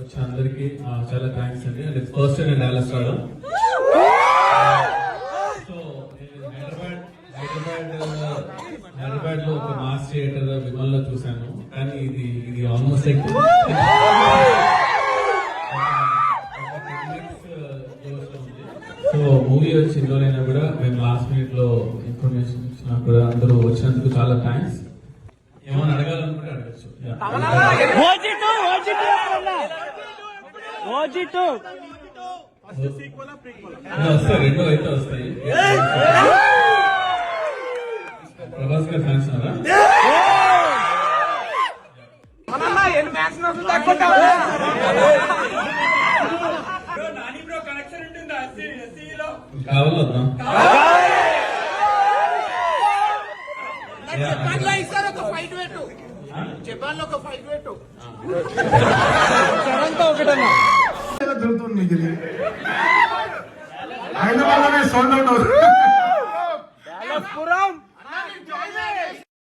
వచ్చిన అందరికి చాలా థ్యాంక్స్ అండి. అండ్ ఫస్ట్ నేను డాలస్ రావడం. సో హైదరాబాద్ లో ఒక మాస్ థియేటర్ విమల్ లో చూసాను, కానీ ఇది ఆల్మోస్ట్ సో మూవీ వచ్చి ఇంట్లోనైనా కూడా మేము లాస్ట్ మినిట్ లో ఇన్ఫర్మేషన్ ఇచ్చినా కూడా అందరూ వచ్చినందుకు చాలా థ్యాంక్స్. ఏమైనా అడగాలనుకుంటే అడగచ్చు. వస్తాయి, రెండు అయితే వస్తాయి. ప్రభాస్ గారు ఫ్యాన్స్ ఉన్నారా? కావాలొద్దా? జరుగుతుంది మీకు ఇది హైదరాబాద్ లోనే సౌండ్ అవుట్ అవుతుంది.